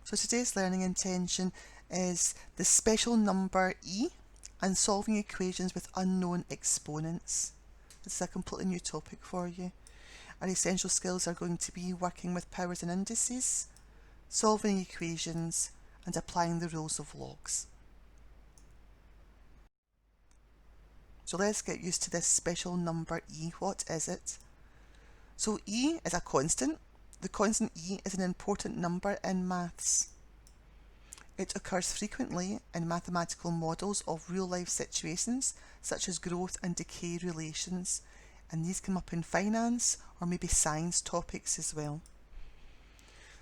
So today's learning intention is the special number e and solving equations with unknown exponents. This is a completely new topic for you. Our essential skills are going to be working with powers and indices, solving equations and applying the rules of logs. So let's get used to this special number e. What is it? So e is a constant. The constant e is an important number in maths. It occurs frequently in mathematical models of real-life situations such as growth and decay relations, and these come up in finance or maybe science topics as well.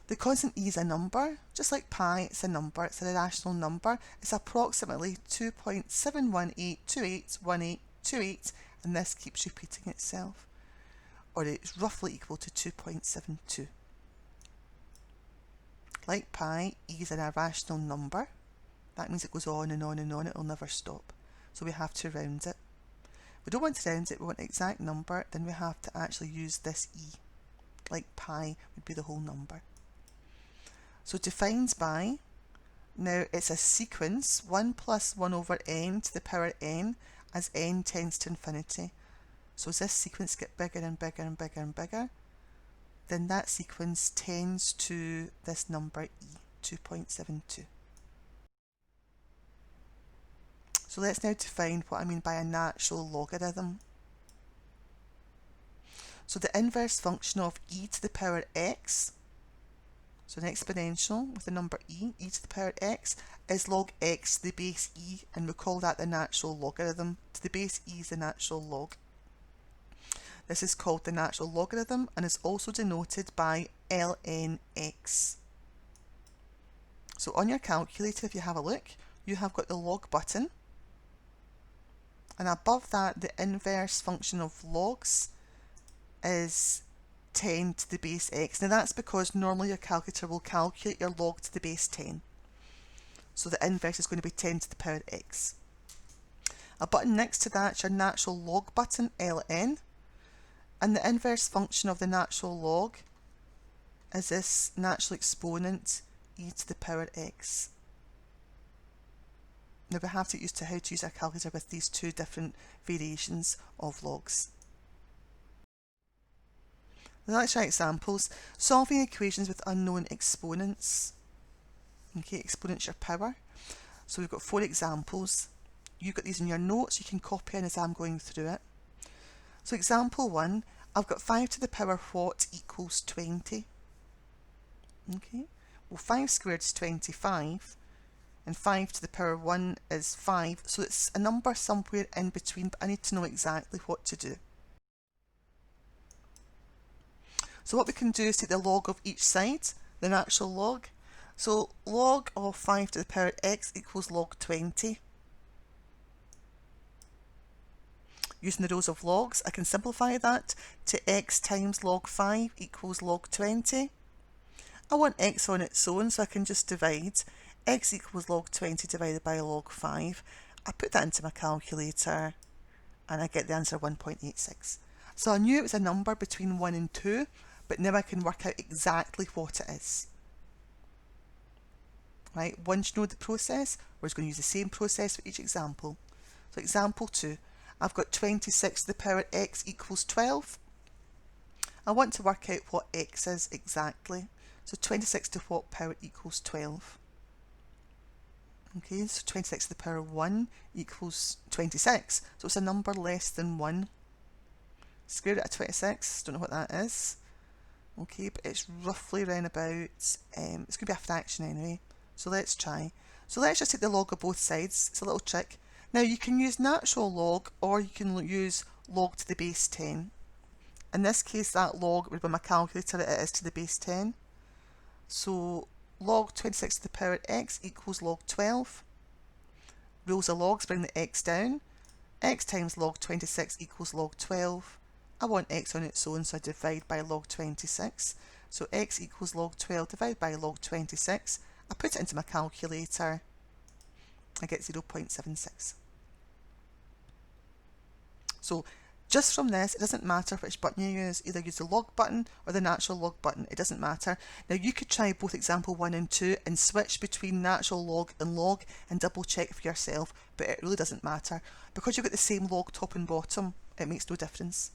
The constant e is a number, just like pi, it's a number, it's an irrational number. It's approximately 2.718281828, and this keeps repeating itself, or it's roughly equal to 2.72. Like pi, e is an irrational number. That means it goes on and on and on, it will never stop. So we have to round it. We don't want to round it, we want an exact number, then we have to actually use this e. Like pi would be the whole number. So defined by, now it's a sequence, 1 plus 1 over n to the power n as n tends to infinity. So as this sequence gets bigger and bigger and bigger and bigger, then that sequence tends to this number e, 2.72. So let's now define what I mean by a natural logarithm. So the inverse function of e to the power x, so an exponential with the number e to the power x, is log x to the base e, and we call that the natural logarithm. To the base e is the natural log. This is called the natural logarithm and is also denoted by lnx. So on your calculator, if you have a look, you have got the log button, and above that the inverse function of logs is 10 to the base x. Now that's because normally your calculator will calculate your log to the base 10. So the inverse is going to be 10 to the power x. A button next to that is your natural log button, ln. And the inverse function of the natural log is this natural exponent e to the power x. Now we have to get used to how to use our calculator with these two different variations of logs. Now let's try examples. Solving equations with unknown exponents. Okay, exponential power. So we've got 4 examples. You've got these in your notes, you can copy in as I'm going through it. So example 1, I've got 5 to the power what equals 20. Okay, well 5 squared is 25, and 5 to the power 1 is 5, so it's a number somewhere in between, but I need to know exactly what to do. So what we can do is take the log of each side, the natural log. So log of 5 to the power x equals log 20. Using the rules of logs, I can simplify that to x times log 5 equals log 20. I want x on its own, so I can just divide. X equals log 20 divided by log 5. I put that into my calculator and I get the answer 1.86. So I knew it was a number between 1 and 2, but now I can work out exactly what it is. Right, once you know the process, we're just going to use the same process for each example. So example 2. I've got 26 to the power x equals 12. I want to work out what x is exactly. So 26 to what power equals 12? Okay, so 26 to the power 1 equals 26. So it's a number less than 1. Square root of 26, don't know what that is. Okay, but it's roughly around about, it's going to be a fraction anyway. So let's try. So let's just take the log of both sides. It's a little trick. Now you can use natural log or you can use log to the base 10. In this case that log would be my calculator, it is to the base 10. So log 26 to the power x equals log 12. Rules of logs bring the x down. X times log 26 equals log 12. I want x on its own, so I divide by log 26. So x equals log 12 divided by log 26. I put it into my calculator. I get 0.76. So Just from this, it doesn't matter which button you use, either use the log button or the natural log button, it doesn't matter. Now you could try both example 1 and 2 and switch between natural log and log and double check for yourself, but it really doesn't matter. Because you've got the same log top and bottom, it makes no difference.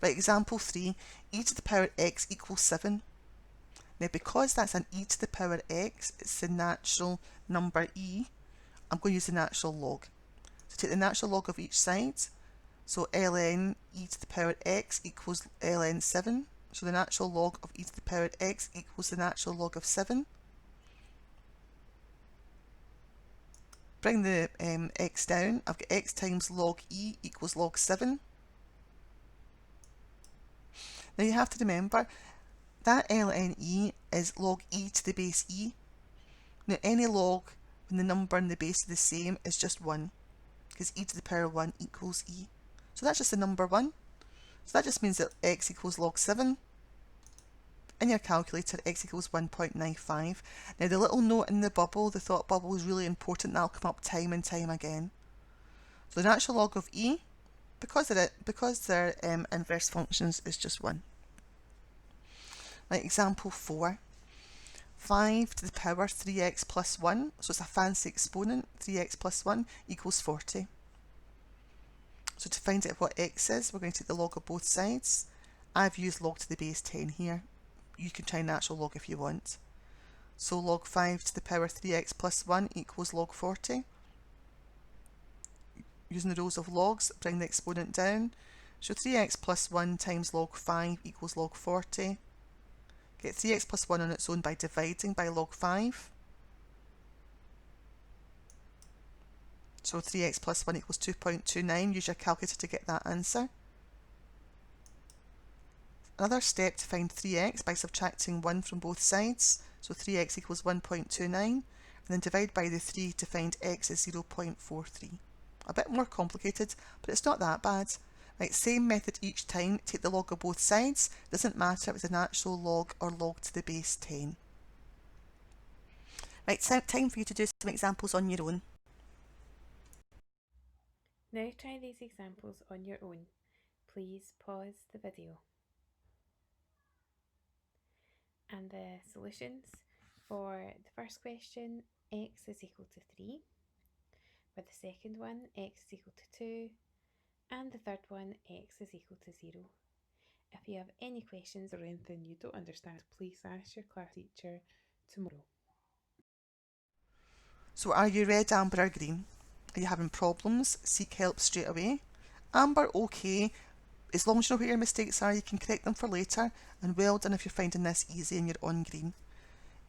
Right, example 3, e to the power x equals 7. Now because that's an e to the power x, it's the natural number e, I'm going to use the natural log. So take the natural log of each side. So ln e to the power x equals ln 7. So the natural log of e to the power x equals the natural log of 7. Bring the x down. I've got x times log e equals log 7. Now you have to remember that ln e is log e to the base e. Now any log when the number and the base are the same is just 1, because e to the power 1 equals e. So that's just the number 1. So that just means that x equals log 7. In your calculator, x equals 1.95. Now the little note in the bubble, the thought bubble, is really important. That'll come up time and time again. So the natural log of e, because they're inverse functions, is just 1. Like example 4. 5 to the power 3x plus 1, so it's a fancy exponent, 3x plus 1 equals 40. So to find out what x is, we're going to take the log of both sides. I've used log to the base 10 here. You can try natural log if you want. So log 5 to the power 3x plus 1 equals log 40. Using the rules of logs, bring the exponent down. So 3x plus 1 times log 5 equals log 40. Get 3x plus 1 on its own by dividing by log 5. So 3x plus 1 equals 2.29. Use your calculator to get that answer. Another step to find 3x by subtracting 1 from both sides. So 3x equals 1.29. And then divide by the 3 to find x is 0.43. A bit more complicated, but it's not that bad. Right, same method each time. Take the log of both sides. Doesn't matter if it's a natural log or log to the base 10. Right, so time for you to do some examples on your own. Now try these examples on your own. Please pause the video. And the solutions for the first question, x is equal to 3. For the second one, x is equal to 2. And the third one, x is equal to 0. If you have any questions or anything you don't understand, please ask your class teacher tomorrow. So are you red, amber or green? Are you having problems? Seek help straight away. Amber, okay. As long as you know where your mistakes are, you can correct them for later. And well done if you're finding this easy and you're on green.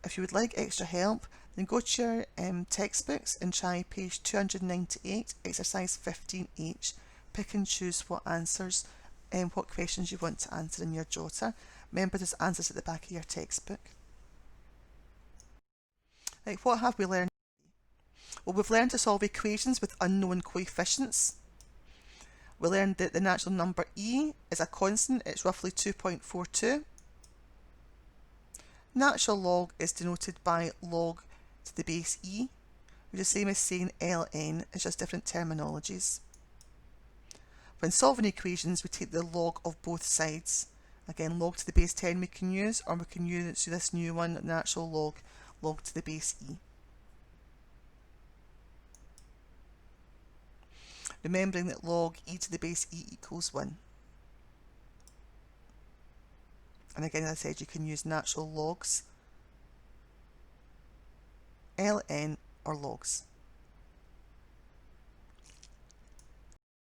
If you would like extra help, then go to your textbooks and try page 298, exercise 15H. Pick and choose what answers and what questions you want to answer in your jotter. Remember, there's answers at the back of your textbook. Right, what have we learned? Well, we've learned to solve equations with unknown coefficients. We learned that the natural number e is a constant, it's roughly 2.42. Natural log is denoted by log to the base e, which is the same as saying ln, it's just different terminologies. When solving equations, we take the log of both sides. Again, log to the base 10 we can use, or we can use this new one, natural log, log to the base e. Remembering that log e to the base e equals 1. And again, as I said, you can use natural logs, ln or logs.